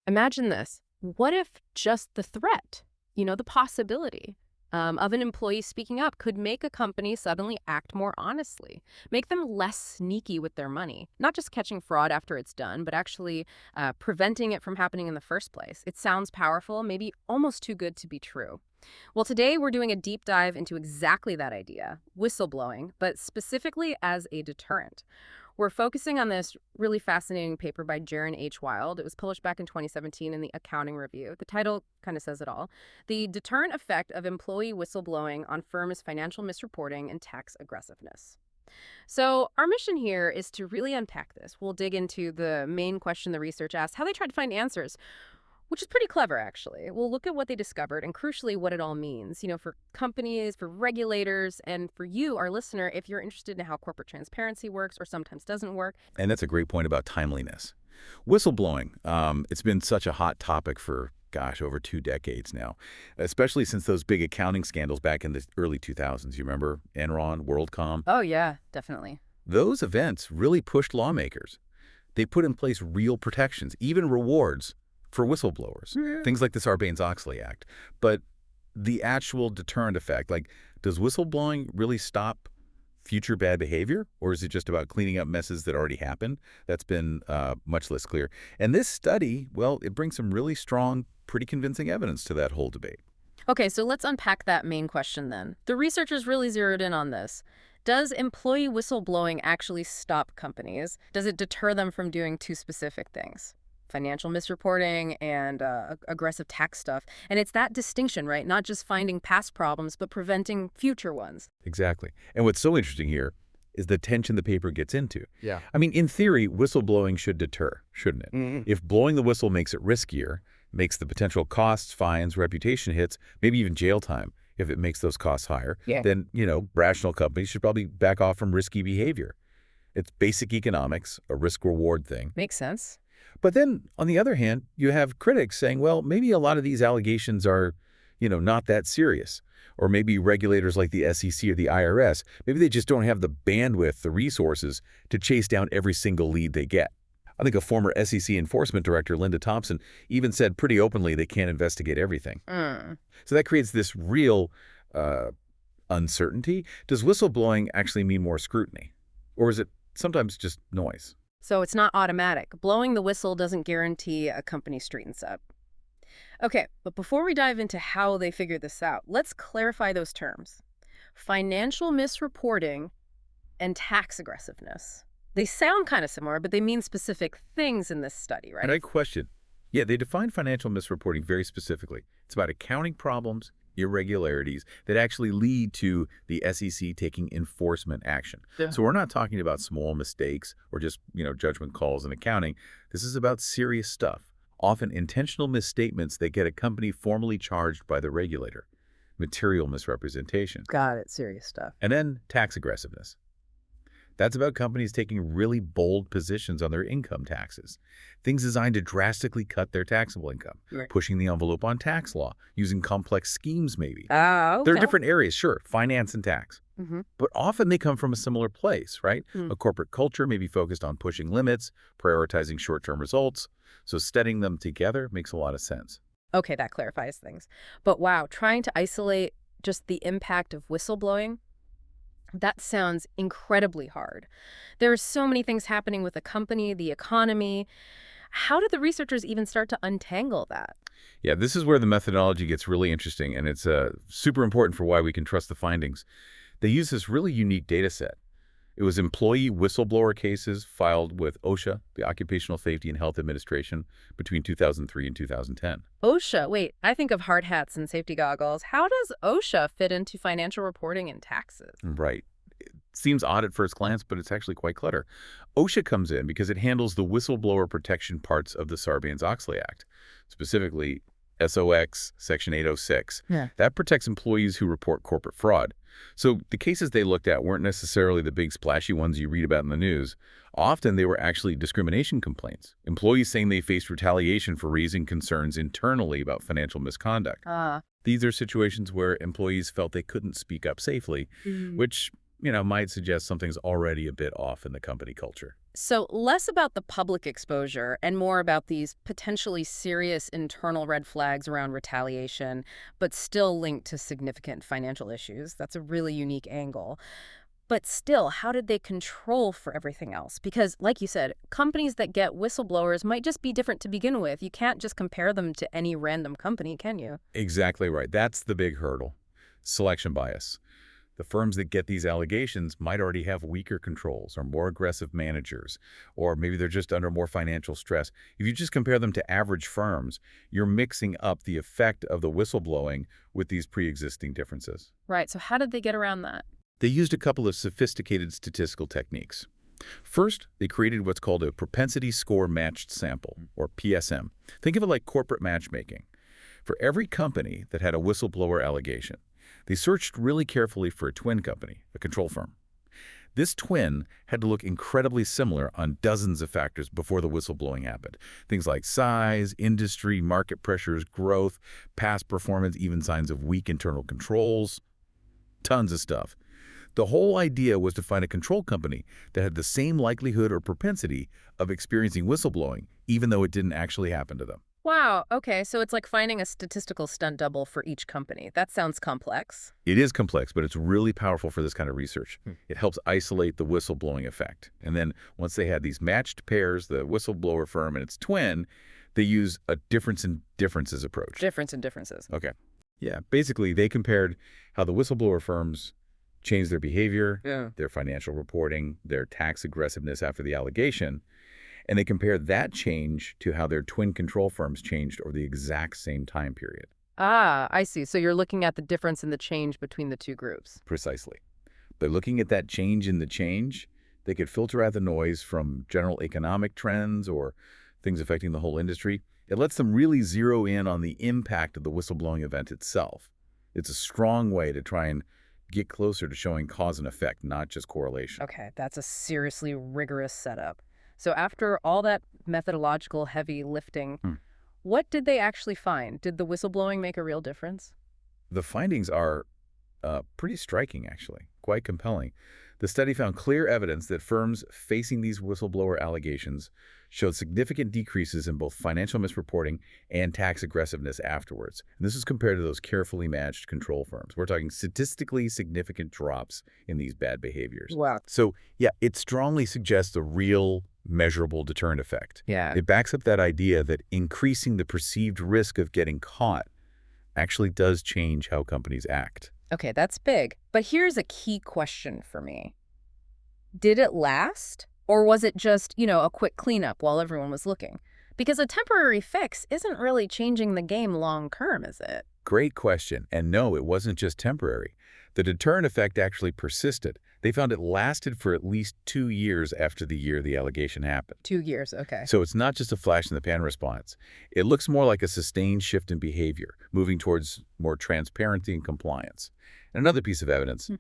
Imagine this. What if just the threat, the possibility of an employee speaking up could make a company suddenly act more honestly, make them less sneaky with their money, not just catching fraud after it's done, but actually preventing it from happening in the first place? It sounds powerful, maybe almost too good to be true. Well, today we're doing a deep dive into exactly that idea, whistleblowing, but specifically as a deterrent. We're focusing on this really fascinating paper by Jaron H. Wilde. It was published back in 2017 in the Accounting Review. The title kind of says it all. The Deterrent Effect of Employee Whistleblowing on Firms' Financial Misreporting and Tax Aggressiveness. So our mission here is to really unpack this. We'll dig into the main question the research asked, how they tried to find answers, which is pretty clever, actually. We'll look at what they discovered and, crucially, what it all means, for companies, for regulators, and for you, our listener, if you're interested in how corporate transparency works or sometimes doesn't work. And that's a great point about timeliness. Whistleblowing, it's been such a hot topic for, gosh, over 2 decades now, especially since those big accounting scandals back in the early 2000s. You remember Enron, WorldCom? Oh, yeah, definitely. Those events really pushed lawmakers. They put in place real protections, even rewards for whistleblowers, things like the Sarbanes-Oxley Act. But the actual deterrent effect, like, does whistleblowing really stop future bad behavior, or is it just about cleaning up messes that already happened? That's been much less clear. And this study, well, it brings some really strong, pretty convincing evidence to that whole debate. Okay, so let's unpack that main question then. The researchers really zeroed in on this. Does employee whistleblowing actually stop companies? Does it deter them from doing 2 specific things? Financial misreporting and aggressive tax stuff. And it's that distinction, right? Not just finding past problems, but preventing future ones. Exactly. And what's so interesting here is the tension the paper gets into. Yeah. I mean, in theory, whistleblowing should deter, shouldn't it? If blowing the whistle makes it riskier, makes the potential costs, fines, reputation hits, maybe even jail time, if it makes those costs higher, then, rational companies should probably back off from risky behavior. It's basic economics, a risk-reward thing. Makes sense. But then, on the other hand, you have critics saying, well, maybe a lot of these allegations are, not that serious. Or maybe regulators like the SEC or the IRS, maybe they just don't have the bandwidth, the resources to chase down every single lead they get. I think a former SEC enforcement director, Linda Thompson, even said pretty openly they can't investigate everything. So that creates this real uncertainty. Does whistleblowing actually mean more scrutiny? Or is it sometimes just noise? So it's not automatic. Blowing the whistle doesn't guarantee a company straightens up. Okay, but before we dive into how they figured this out, let's clarify those terms. Financial misreporting and tax aggressiveness. They sound kind of similar, but they mean specific things in this study, right? And I question. Yeah, they define financial misreporting very specifically. It's about accounting problems, irregularities that actually lead to the SEC taking enforcement action. So we're not talking about small mistakes or just, judgment calls in accounting. This is about serious stuff, often intentional misstatements that get a company formally charged by the regulator, material misrepresentation. Got it. Serious stuff. And then tax aggressiveness. That's about companies taking really bold positions on their income taxes, things designed to drastically cut their taxable income, pushing the envelope on tax law, using complex schemes maybe. Okay. There are different areas, sure, finance and tax. But often they come from a similar place, right? A corporate culture may be focused on pushing limits, prioritizing short-term results. So studying them together makes a lot of sense. Okay, that clarifies things. But wow, trying to isolate just the impact of whistleblowing, that sounds incredibly hard. There are so many things happening with the company, the economy. How did the researchers even start to untangle that? Yeah, this is where the methodology gets really interesting, and it's super important for why we can trust the findings. They use this really unique data set. It was employee whistleblower cases filed with OSHA, the Occupational Safety and Health Administration, between 2003 and 2010. OSHA? Wait, I think of hard hats and safety goggles. How does OSHA fit into financial reporting and taxes? Right. It seems odd at first glance, but it's actually quite clever. OSHA comes in because it handles the whistleblower protection parts of the Sarbanes-Oxley Act, specifically SOX Section 806. That protects employees who report corporate fraud. So the cases they looked at weren't necessarily the big splashy ones you read about in the news. Often they were actually discrimination complaints, employees saying they faced retaliation for raising concerns internally about financial misconduct. These are situations where employees felt they couldn't speak up safely, which might suggest something's already a bit off in the company culture. So less about the public exposure and more about these potentially serious internal red flags around retaliation, but still linked to significant financial issues. That's a really unique angle. But still, how did they control for everything else? Because, like you said, companies that get whistleblowers might just be different to begin with. You can't just compare them to any random company, can you? Exactly right. That's the big hurdle. Selection bias. The firms that get these allegations might already have weaker controls or more aggressive managers, or maybe they're just under more financial stress. If you just compare them to average firms, you're mixing up the effect of the whistleblowing with these pre-existing differences. Right, so how did they get around that? They used a couple of sophisticated statistical techniques. First, they created what's called a propensity score matched sample, or PSM. Think of it like corporate matchmaking. For every company that had a whistleblower allegation, they searched really carefully for a twin company, a control firm. This twin had to look incredibly similar on dozens of factors before the whistleblowing happened. Things like size, industry, market pressures, growth, past performance, even signs of weak internal controls. Tons of stuff. The whole idea was to find a control company that had the same likelihood or propensity of experiencing whistleblowing, even though it didn't actually happen to them. Wow, okay, so it's like finding a statistical stunt double for each company. That sounds complex. It is complex, but it's really powerful for this kind of research. It helps isolate the whistleblowing effect. And then once they had these matched pairs, the whistleblower firm and its twin, they use a difference in differences approach. Difference in differences. Okay. Yeah, basically they compared how the whistleblower firms changed their behavior, their financial reporting, their tax aggressiveness after the allegation, and they compared that change to how their twin control firms changed over the exact same time period. Ah, I see. So you're looking at the difference in the change between the two groups. Precisely. By looking at that change in the change, they could filter out the noise from general economic trends or things affecting the whole industry. It lets them really zero in on the impact of the whistleblowing event itself. It's a strong way to try and get closer to showing cause and effect, not just correlation. Okay, that's a seriously rigorous setup. So after all that methodological heavy lifting, what did they actually find? Did the whistleblowing make a real difference? The findings are pretty striking, actually, quite compelling. The study found clear evidence that firms facing these whistleblower allegations showed significant decreases in both financial misreporting and tax aggressiveness afterwards. And this is compared to those carefully matched control firms. We're talking statistically significant drops in these bad behaviors. Wow. So, yeah, it strongly suggests a real measurable deterrent effect. Yeah. It backs up that idea that increasing the perceived risk of getting caught actually does change how companies act. Okay, that's big. But here's a key question for me. Did it last? Or was it just, a quick cleanup while everyone was looking? Because a temporary fix isn't really changing the game long term, is it? Great question. And no, it wasn't just temporary. The deterrent effect actually persisted. They found it lasted for at least 2 years after the year the allegation happened. 2 years, okay. So it's not just a flash-in-the-pan response. It looks more like a sustained shift in behavior, moving towards more transparency and compliance. And another piece of evidence,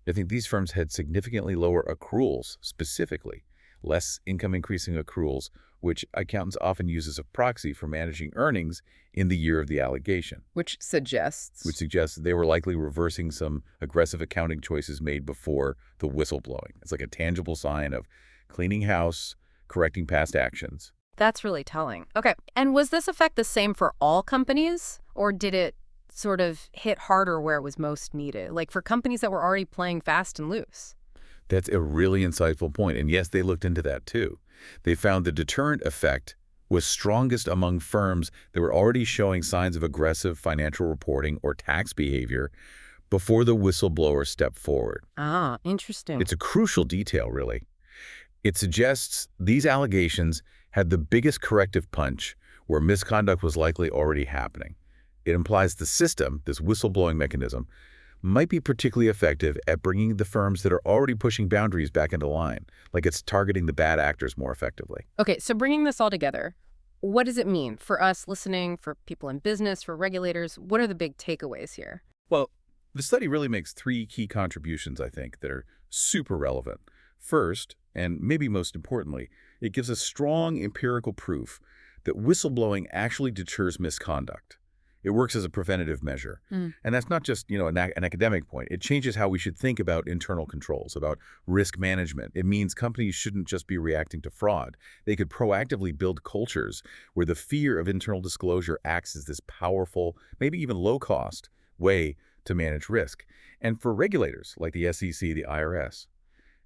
I think these firms had significantly lower accruals, specifically, less income-increasing accruals, which accountants often use as a proxy for managing earnings in the year of the allegation. Which suggests They were likely reversing some aggressive accounting choices made before the whistleblowing. It's like a tangible sign of cleaning house, correcting past actions. That's really telling. Okay, and was this effect the same for all companies? Or did it sort of hit harder where it was most needed? Like for companies that were already playing fast and loose? That's a really insightful point. And yes, they looked into that too. They found the deterrent effect was strongest among firms that were already showing signs of aggressive financial reporting or tax behavior before the whistleblower stepped forward. Ah, interesting. It's a crucial detail, really. It suggests these allegations had the biggest corrective punch where misconduct was likely already happening. It implies the system, this whistleblowing mechanism, might be particularly effective at bringing the firms that are already pushing boundaries back into line, like it's targeting the bad actors more effectively. Okay, so bringing this all together, what does it mean for us listening, for people in business, for regulators? What are the big takeaways here? Well, the study really makes 3 key contributions, I think, that are super relevant. First, and maybe most importantly, it gives us strong empirical proof that whistleblowing actually deters misconduct. It works as a preventative measure. Mm. And that's not just, an academic point. It changes how we should think about internal controls, about risk management. It means companies shouldn't just be reacting to fraud. They could proactively build cultures where the fear of internal disclosure acts as this powerful, maybe even low-cost way to manage risk. And for regulators like the SEC, the IRS,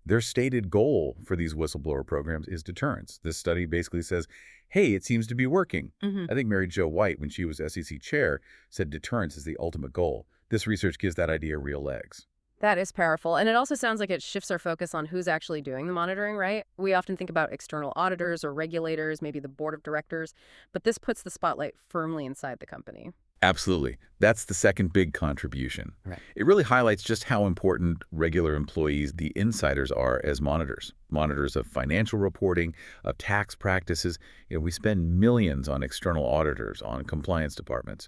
their stated goal for these whistleblower programs is deterrence. This study basically says, hey, it seems to be working. Hmm. I think Mary Jo White, when she was SEC chair, said deterrence is the ultimate goal. This research gives that idea real legs. That is powerful. And it also sounds like it shifts our focus on who's actually doing the monitoring, right? We often think about external auditors or regulators, maybe the board of directors, but this puts the spotlight firmly inside the company. Absolutely. That's the second big contribution. Right. It really highlights just how important regular employees, the insiders, are as monitors. Monitors of financial reporting, of tax practices. We spend millions on external auditors, on compliance departments.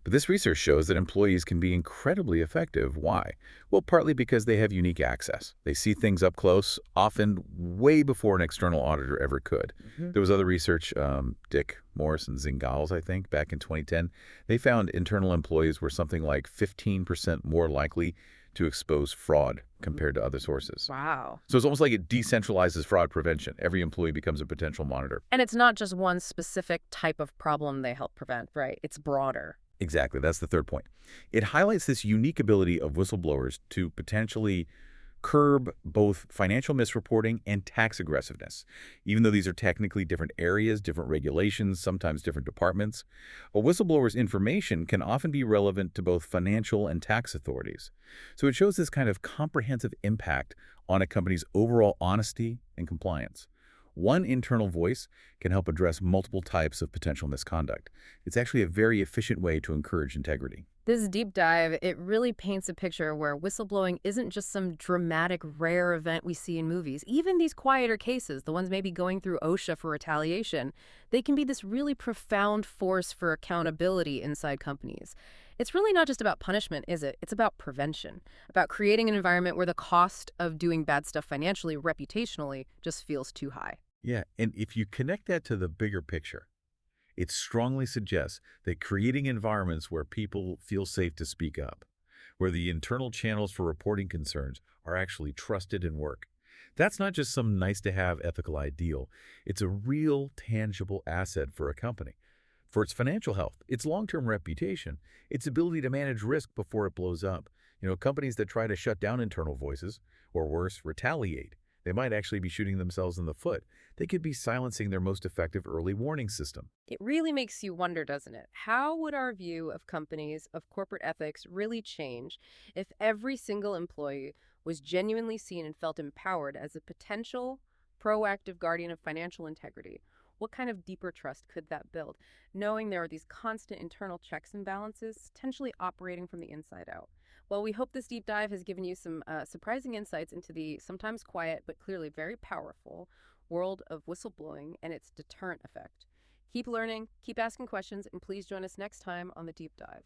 But this research shows that employees can be incredibly effective. Why? Well, partly because they have unique access. They see things up close, often way before an external auditor ever could. Hmm. There was other research, Dick Morris and Zingales, I think, back in 2010. They found internal employees were something like 15% more likely to expose fraud compared to other sources. Wow. So it's almost like it decentralizes fraud prevention. Every employee becomes a potential monitor. And it's not just one specific type of problem they help prevent, right? It's broader. Exactly. That's the third point. It highlights this unique ability of whistleblowers to potentially curb both financial misreporting and tax aggressiveness. Even though these are technically different areas, different regulations, sometimes different departments, a whistleblower's information can often be relevant to both financial and tax authorities. So it shows this kind of comprehensive impact on a company's overall honesty and compliance. One internal voice can help address multiple types of potential misconduct. It's actually a very efficient way to encourage integrity. This deep dive, it really paints a picture where whistleblowing isn't just some dramatic, rare event we see in movies. Even these quieter cases, the ones maybe going through OSHA for retaliation, they can be this really profound force for accountability inside companies. It's really not just about punishment, is it? It's about prevention, about creating an environment where the cost of doing bad stuff financially, reputationally, just feels too high. Yeah, and if you connect that to the bigger picture, it strongly suggests that creating environments where people feel safe to speak up, where the internal channels for reporting concerns are actually trusted and work. That's not just some nice-to-have ethical ideal. It's a real, tangible asset for a company. For its financial health, its long-term reputation, its ability to manage risk before it blows up. Companies that try to shut down internal voices, or worse, retaliate, they might actually be shooting themselves in the foot. They could be silencing their most effective early warning system. It really makes you wonder, doesn't it? How would our view of companies, of corporate ethics, really change if every single employee was genuinely seen and felt empowered as a potential proactive guardian of financial integrity? What kind of deeper trust could that build, knowing there are these constant internal checks and balances, potentially operating from the inside out? Well, we hope this deep dive has given you some surprising insights into the sometimes quiet but clearly very powerful world of whistleblowing and its deterrent effect. Keep learning, keep asking questions, and please join us next time on the deep dive.